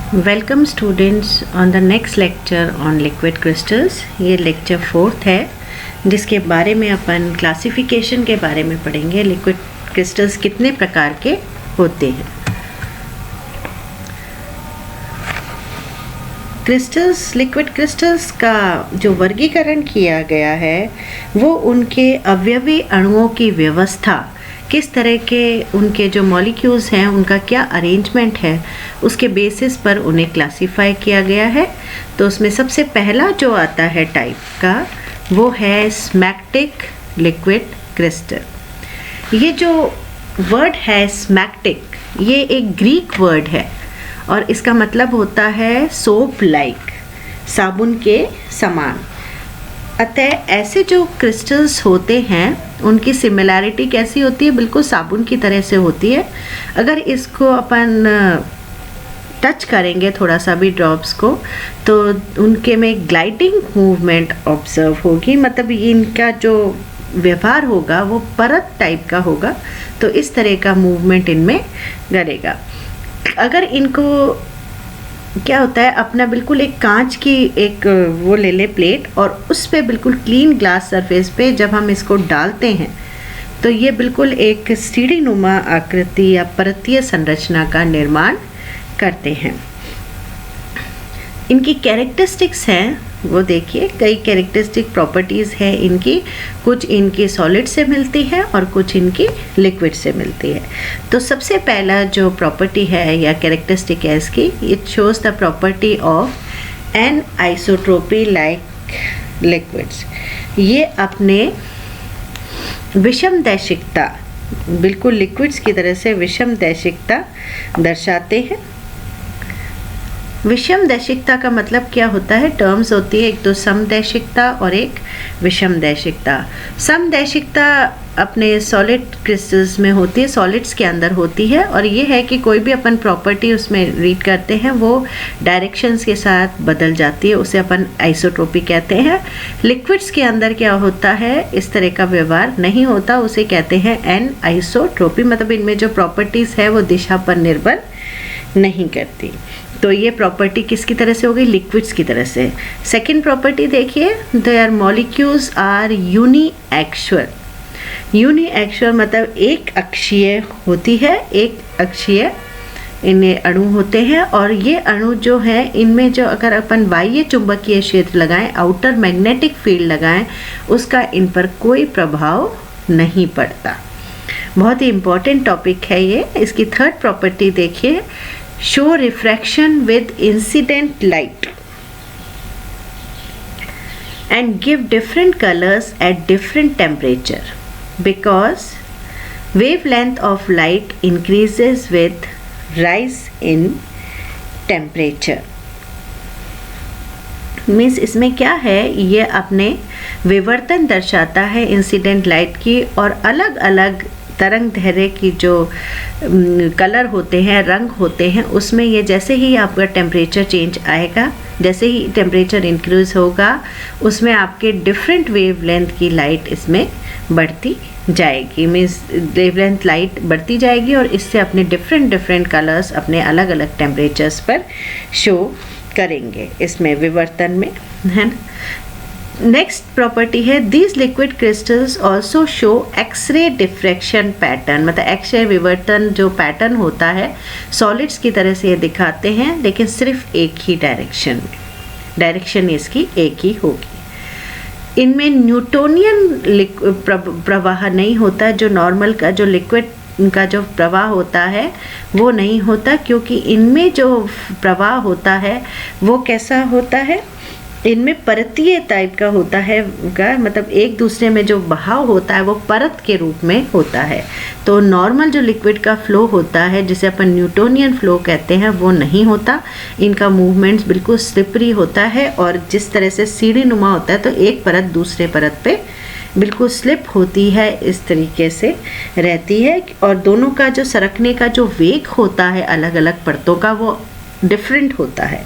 Welcome students on the next lecture on liquid crystals. ये lecture 4th है जिसके बारे में अपन क्लासिफिकेशन के बारे में पढ़ेंगे। लिक्विड क्रिस्टल्स कितने प्रकार के होते हैं। क्रिस्टल्स, लिक्विड क्रिस्टल्स का जो वर्गीकरण किया गया है वो उनके अवयवी अणुओं की व्यवस्था, किस तरह के उनके जो मॉलिक्यूल्स हैं उनका क्या अरेंजमेंट है, उसके बेसिस पर उन्हें क्लासिफाई किया गया है। तो उसमें सबसे पहला जो आता है टाइप का वो है स्मैक्टिक लिक्विड क्रिस्टल। ये जो वर्ड है स्मैक्टिक, ये एक ग्रीक वर्ड है और इसका मतलब होता है सोप लाइक, साबुन के समान। अतः ऐसे जो क्रिस्टल्स होते हैं उनकी सिमिलैरिटी कैसी होती है, बिल्कुल साबुन की तरह से होती है। अगर इसको अपन टच करेंगे थोड़ा सा भी ड्रॉप्स को, तो उनके में ग्लाइडिंग मूवमेंट ऑब्जर्व होगी, मतलब इनका जो व्यवहार होगा वो परत टाइप का होगा। तो इस तरह का मूवमेंट इनमें करेगा। अगर इनको क्या होता है, अपना बिल्कुल एक कांच की एक वो ले ले प्लेट और उस पे बिल्कुल क्लीन ग्लास सरफेस पे जब हम इसको डालते हैं तो ये बिल्कुल एक सीढ़ी नुमा आकृति या परतीय संरचना का निर्माण करते हैं। इनकी कैरेक्टरिस्टिक्स हैं वो देखिए, कई कैरेक्टरिस्टिक प्रॉपर्टीज़ है इनकी। कुछ इनकी सॉलिड से मिलती है और कुछ इनकी लिक्विड से मिलती है। तो सबसे पहला जो प्रॉपर्टी है या कैरेक्टरिस्टिक है इसकी, it shows the property of anisotropy like liquids. ये अपने विषमदैशिकता, बिल्कुल लिक्विड्स की तरह से विषमदैशिकता दर्शाते हैं। विषमदैशिकता का मतलब क्या होता है, टर्म्स होती है, एक तो समदैशिकता और एक विषमदैशिकता। समदैशिकता अपने सॉलिड क्रिस्टल्स में होती है, सॉलिड्स के अंदर होती है, और ये है कि कोई भी अपन प्रॉपर्टी उसमें रीड करते हैं वो डायरेक्शंस के साथ बदल जाती है, उसे अपन आइसोट्रोपी कहते हैं। लिक्विड्स के अंदर क्या होता है, इस तरह का व्यवहार नहीं होता, उसे कहते हैं एन आइसोट्रोपी, मतलब इनमें जो प्रॉपर्टीज़ है वो दिशा पर निर्भर नहीं करती। तो ये प्रॉपर्टी किसकी तरह से हो गई, लिक्विड्स की तरह से। सेकेंड प्रॉपर्टी देखिए, देयर मॉलिक्यूल्स आर यूनिएक्सुअल। यूनिएक्सुअल मतलब एक अक्षीय होती है, एक अक्षीय इनमें अणु होते हैं, और ये अणु जो हैं इनमें जो अगर अपन बाह्य चुंबकीय क्षेत्र लगाएं, आउटर मैग्नेटिक फील्ड लगाएं, उसका इन पर कोई प्रभाव नहीं पड़ता। बहुत ही इम्पॉर्टेंट टॉपिक है ये। इसकी थर्ड प्रॉपर्टी देखिए, show refraction with incident light and give different colors at different temperature because wavelength of light increases with rise in temperature। Means इसमें क्या है, ये अपने विवर्तन दर्शाता है इंसिडेंट लाइट की, और अलग अलग तरंग दैर्ध्य की जो कलर होते हैं, रंग होते हैं, उसमें ये जैसे ही आपका टेम्परेचर चेंज आएगा, जैसे ही टेम्परेचर इंक्रीज होगा, उसमें आपके डिफरेंट वेवलेंथ की लाइट इसमें बढ़ती जाएगी। मीन्स वेवलेंथ लाइट बढ़ती जाएगी और इससे अपने डिफरेंट कलर्स अपने अलग अलग टेम्परेचर्स पर शो करेंगे इसमें विवर्तन में, है ना। नेक्स्ट प्रॉपर्टी है, these liquid crystals also show X ray diffraction pattern, मतलब एक्सरे विवर्तन जो पैटर्न होता है सॉलिड्स की तरह से ये दिखाते हैं, लेकिन सिर्फ एक ही डायरेक्शन में, डायरेक्शन इसकी एक ही होगी। इनमें न्यूटोनियन प्रवाह नहीं होता, जो नॉर्मल का जो लिक्विड का जो प्रवाह होता है वो नहीं होता, क्योंकि इनमें जो प्रवाह होता है वो कैसा होता है, इनमें परतीय टाइप का होता है मतलब एक दूसरे में जो बहाव होता है वो परत के रूप में होता है। तो नॉर्मल जो लिक्विड का फ्लो होता है जिसे अपन न्यूटोनियन फ्लो कहते हैं वो नहीं होता। इनका मूवमेंट्स बिल्कुल स्लिपरी होता है, और जिस तरह से सीढ़ी नुमा होता है तो एक परत दूसरे परत पे बिल्कुल स्लिप होती है, इस तरीके से रहती है, और दोनों का जो सरकने का जो वेग होता है अलग अलग परतों का वो डिफरेंट होता है,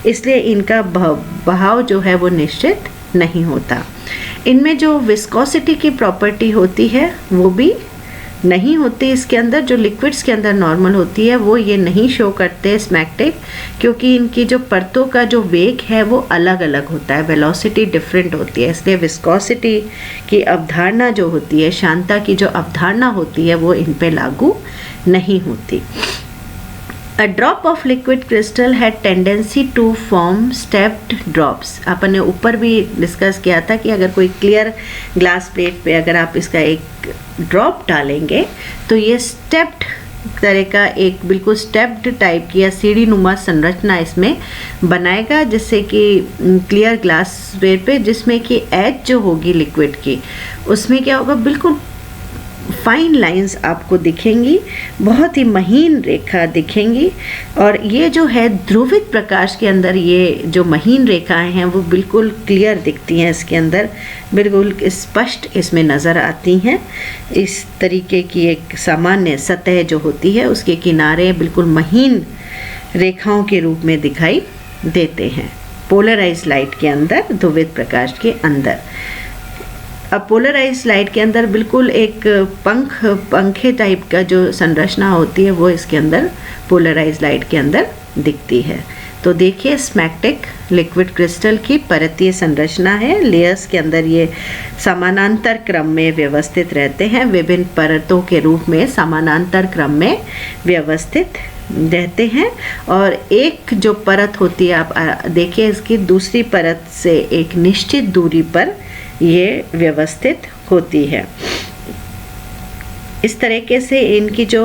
इसलिए इनका बहाव जो है वो निश्चित नहीं होता। इनमें जो विस्कोसिटी की प्रॉपर्टी होती है वो भी नहीं होती इसके अंदर, जो लिक्विड्स के अंदर नॉर्मल होती है वो ये नहीं शो करते स्मैक्टिक, क्योंकि इनकी जो परतों का जो वेग है वो अलग अलग होता है, वेलोसिटी डिफरेंट होती है, इसलिए विस्कोसिटी की अवधारणा जो होती है, शांतता की जो अवधारणा होती है वो इन पे लागू नहीं होती। A drop of liquid crystal had tendency to form stepped drops। अपन ने ऊपर भी डिस्कस किया था कि अगर कोई क्लियर ग्लास प्लेट पे अगर आप इसका एक ड्रॉप डालेंगे तो ये स्टेप्ड तरह का एक बिल्कुल स्टेप्ड टाइप की या सीढ़ी नुमा संरचना इसमें बनाएगा, जिससे कि क्लियर ग्लास प्लेट पे जिसमें कि एज जो होगी लिक्विड की उसमें क्या होगा, बिल्कुल फाइन लाइंस आपको दिखेंगी, बहुत ही महीन रेखा दिखेंगी। और ये जो है ध्रुवित प्रकाश के अंदर ये जो महीन रेखाएं हैं वो बिल्कुल क्लियर दिखती हैं, इसके अंदर बिल्कुल स्पष्ट इसमें नज़र आती हैं। इस तरीके की एक सामान्य सतह जो होती है उसके किनारे बिल्कुल महीन रेखाओं के रूप में दिखाई देते हैं पोलराइज लाइट के अंदर, ध्रुवित प्रकाश के अंदर। अब पोलराइज लाइट के अंदर बिल्कुल एक पंखे टाइप का जो संरचना होती है वो इसके अंदर पोलराइज लाइट के अंदर दिखती है। तो देखिए स्मैक्टिक लिक्विड क्रिस्टल की परतीय संरचना है, लेयर्स के अंदर ये समानांतर क्रम में व्यवस्थित रहते हैं, विभिन्न परतों के रूप में समानांतर क्रम में व्यवस्थित रहते हैं। और एक जो परत होती है आप देखिए इसकी दूसरी परत से एक निश्चित दूरी पर ये व्यवस्थित होती है। इस तरीके से इनकी जो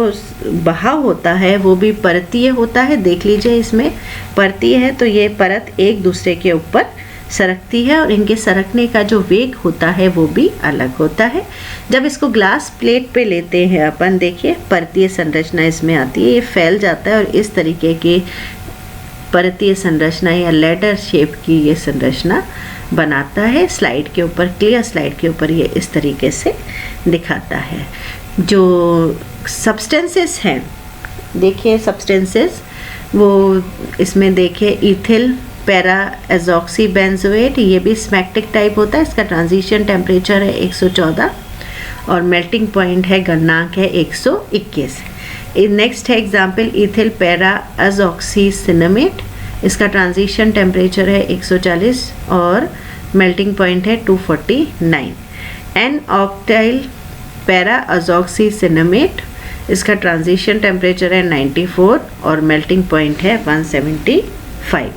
बहाव होता है वो भी परतीय होता है। देख लीजिए इसमें परतीय है तो ये परत एक दूसरे के ऊपर सरकती है और इनके सरकने का जो वेग होता है वो भी अलग होता है। जब इसको ग्लास प्लेट पे लेते हैं अपन, देखिए परतीय संरचना इसमें आती है, ये फैल जाता है और इस तरीके की परतीय संरचना या लेडर शेप की ये संरचना बनाता है। स्लाइड के ऊपर, क्लियर स्लाइड के ऊपर ये इस तरीके से दिखाता है। जो सब्सटेंसेस हैं, देखिए सब्सटेंसेस वो इसमें देखिए इथिल पैरा एजॉक्सी बेंजोएट, ये भी स्मैक्टिक टाइप होता है। इसका ट्रांजिशन टेम्परेचर है 114 और मेल्टिंग पॉइंट है गणनांक है 121। नेक्स्ट है एग्जाम्पल इथिल पैरा एजॉक्सी सिनेमेट, इसका ट्रांजिशन टेम्परेचर है 140 और मेल्टिंग पॉइंट है 249। एन ऑक्टाइल पैरा एजॉक्सी सिनेमेट, इसका ट्रांजिशन टेम्परेचर है 94 और मेल्टिंग पॉइंट है 175।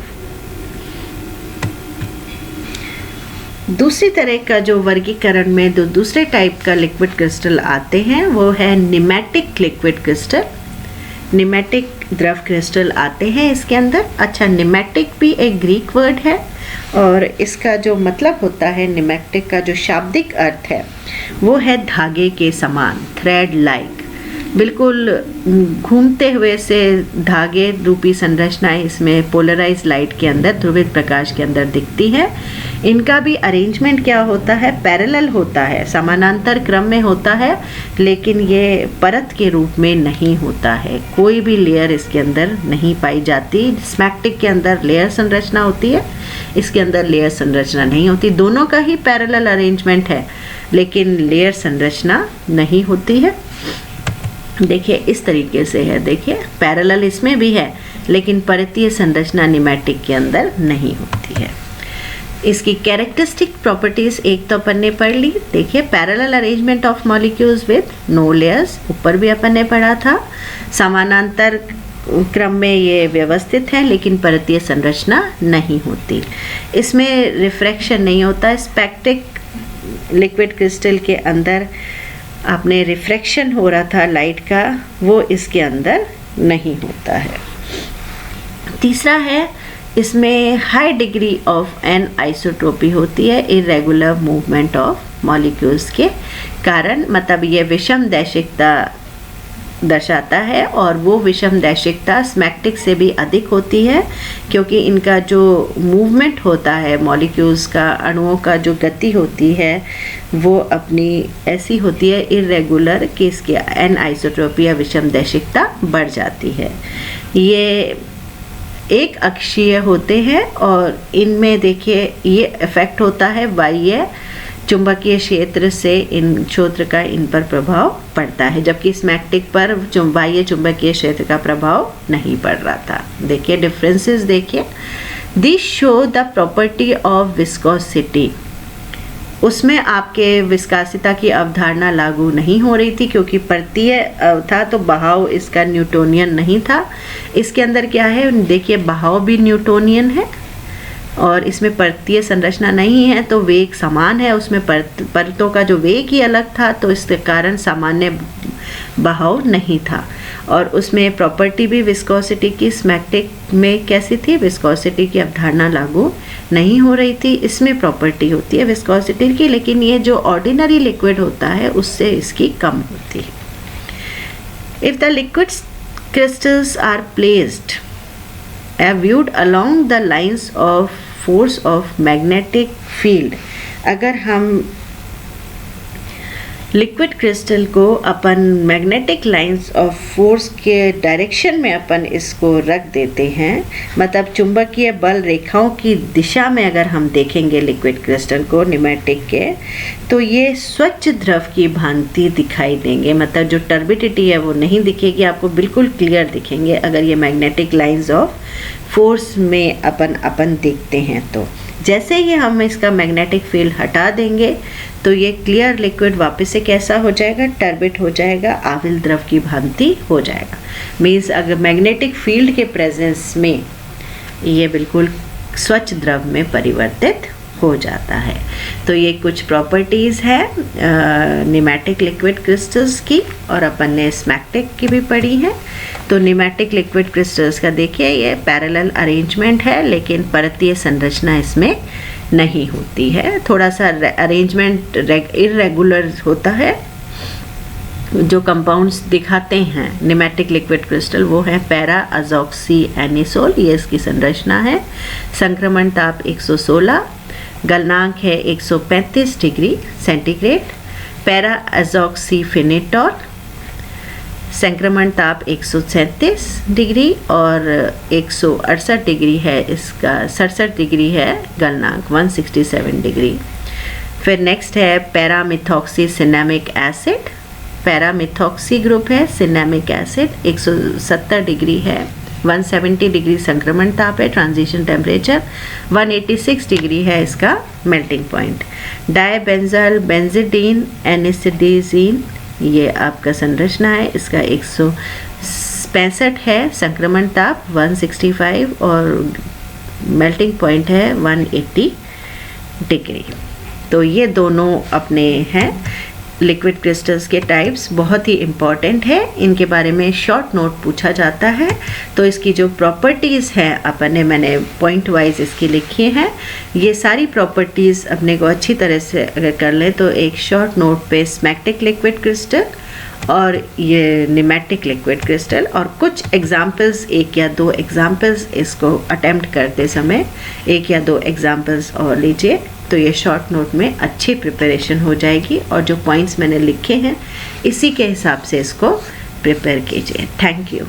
दूसरी तरह का जो वर्गीकरण में जो दूसरे टाइप का लिक्विड क्रिस्टल आते हैं वो है निमेटिक लिक्विड क्रिस्टल। निमेटिक द्रव क्रिस्टल आते हैं इसके अंदर। अच्छा, निमेटिक भी एक ग्रीक वर्ड है और इसका जो मतलब होता है, निमेटिक का जो शाब्दिक अर्थ है वो है धागे के समान, थ्रेड लाइक, बिल्कुल घूमते हुए से धागे रूपी संरचनाएं इसमें पोलराइज लाइट के अंदर, ध्रुवित प्रकाश के अंदर दिखती है। इनका भी अरेंजमेंट क्या होता है, पैरेलल होता है, समानांतर क्रम में होता है, लेकिन ये परत के रूप में नहीं होता है। कोई भी लेयर इसके अंदर नहीं पाई जाती। स्मैक्टिक के अंदर लेयर संरचना होती है, इसके अंदर लेयर संरचना नहीं होती। दोनों का ही पैरेलल अरेंजमेंट है लेकिन लेयर संरचना नहीं होती है। देखिए इस तरीके से है, देखिए पैरेलल इसमें भी है लेकिन परतीय संरचना निमेटिक के अंदर नहीं होती है। इसकी कैरेक्टरिस्टिक प्रॉपर्टीज एक तो अपन ने पढ़ ली। देखिए parallel arrangement of molecules with no layers, ऊपर भी अपन ने पढ़ा था। समानांतर क्रम में ये व्यवस्थित है लेकिन परतीय संरचना नहीं होती। इसमें रिफ्रैक्शन नहीं होता। स्मैक्टिक लिक्विड क्रिस्टल के अंदर आपने रिफ्रैक्शन हो रहा था लाइट का, वो इसके अंदर नहीं होता है। तीसरा है, इसमें high degree of anisotropy होती है, इरेगुलर मूवमेंट ऑफ मॉलिक्यूल्स के कारण। मतलब ये विषम दैशिकता दर्शाता है और वो विषम दैशिकता स्मैक्टिक से भी अधिक होती है क्योंकि इनका जो मूवमेंट होता है मॉलिक्यूल्स का, अणुओं का जो गति होती है वो अपनी ऐसी होती है इरेगुलर कि इसकी एन आइसोट्रोपी या विषम दैशिकता बढ़ जाती है। ये एक अक्षीय होते हैं और इनमें देखिए ये इफेक्ट होता है बाह्य चुंबकीय क्षेत्र से इन क्षेत्र का इन पर प्रभाव पड़ता है, जबकि स्मैग्नेटिक पर बाह्य चुंबकीय क्षेत्र का प्रभाव नहीं पड़ रहा था। देखिए डिफरेंसेस देखिए। This show the property of viscosity, उसमें आपके विस्कासिता की अवधारणा लागू नहीं हो रही थी क्योंकि परतीय था, तो बहाव इसका न्यूटोनियन नहीं था। इसके अंदर क्या है, देखिए बहाव भी न्यूटोनियन है और इसमें परतीय संरचना नहीं है, तो वेग समान है। उसमें परतों का जो वेग ही अलग था, तो इसके कारण सामान्य बहाव नहीं था। और उसमें प्रॉपर्टी भी विस्कोसिटी की स्मैग्नेटिक में कैसी थी, विस्कोसिटी की अवधारणा लागू नहीं हो रही थी। इसमें प्रॉपर्टी होती है विस्कोसिटी की, लेकिन ये जो ऑर्डिनरी लिक्विड होता है उससे इसकी कम होती है। If the liquid crystals are placed viewed along the lines of force of magnetic field, अगर हम लिक्विड क्रिस्टल को अपन मैग्नेटिक लाइंस ऑफ फोर्स के डायरेक्शन में अपन इसको रख देते हैं, मतलब चुंबकीय बल रेखाओं की दिशा में अगर हम देखेंगे लिक्विड क्रिस्टल को न्यूमेटिक के, तो ये स्वच्छ द्रव की भांति दिखाई देंगे। मतलब जो टर्बिडिटी है वो नहीं दिखेगी आपको, बिल्कुल क्लियर दिखेंगे अगर ये मैग्नेटिक लाइंस ऑफ फोर्स में अपन देखते हैं। तो जैसे ही हम इसका मैग्नेटिक फील्ड हटा देंगे तो ये क्लियर लिक्विड वापस से कैसा हो जाएगा, टर्बिड हो जाएगा, आविल द्रव की भांति हो जाएगा। मीन्स अगर मैग्नेटिक फील्ड के प्रेजेंस में ये बिल्कुल स्वच्छ द्रव में परिवर्तित हो जाता है। तो ये कुछ प्रॉपर्टीज़ है न्यूमेटिक लिक्विड क्रिस्टल्स की, और अपन ने स्मैग्नेटिक की भी पढ़ी है। तो न्यूमेटिक लिक्विड क्रिस्टल्स का देखिए ये पैरेलल अरेंजमेंट है, लेकिन परतीय संरचना इसमें नहीं होती है। थोड़ा सा अरेंजमेंट इरेगुलर होता है। जो कंपाउंड्स दिखाते हैं न्यूमेटिक लिक्विड क्रिस्टल वो है पैरा अजॉक्सी एनिसोल, ये इसकी संरचना है। संक्रमण ताप 116, गलनांक है 135 डिग्री सेंटीग्रेड। पैरा अजॉक्सी फिनिटॉल, संक्रमण ताप 137 डिग्री और 168 डिग्री है इसका, 67 डिग्री है गलनांक, 167 डिग्री। फिर नेक्स्ट है पैरामिथॉक्सी सिनेमिक एसिड, पैरामिथॉक्सी ग्रुप है, सिनेमिक एसिड 170 डिग्री है, 170 डिग्री संक्रमण ताप है, ट्रांजिशन टेम्परेचर 186 डिग्री है इसका मेल्टिंग पॉइंट। डायबेंजाइल बेंजीडीन एनिसिडीजीन, ये आपका संरचना है, इसका 165 है, संक्रमण ताप 165 और मेल्टिंग पॉइंट है 180 डिग्री। तो ये दोनों अपने हैं लिक्विड क्रिस्टल्स के टाइप्स, बहुत ही इम्पॉर्टेंट है। इनके बारे में शॉर्ट नोट पूछा जाता है, तो इसकी जो प्रॉपर्टीज़ हैं मैंने पॉइंट वाइज इसकी लिखी हैं। ये सारी प्रॉपर्टीज़ अपने को अच्छी तरह से अगर कर लें तो एक शॉर्ट नोट पे स्मैग्नेटिक लिक्विड क्रिस्टल और ये न्यूमेटिक लिक्विड क्रिस्टल और कुछ एग्जाम्पल्स, एक या दो एग्जाम्पल्स इसको अटेम्प्ट करते समय एक या दो एग्जाम्पल्स और लीजिए, तो ये शॉर्ट नोट में अच्छी प्रिपरेशन हो जाएगी। और जो पॉइंट्स मैंने लिखे हैं इसी के हिसाब से इसको प्रिपेयर कीजिए। Thank you.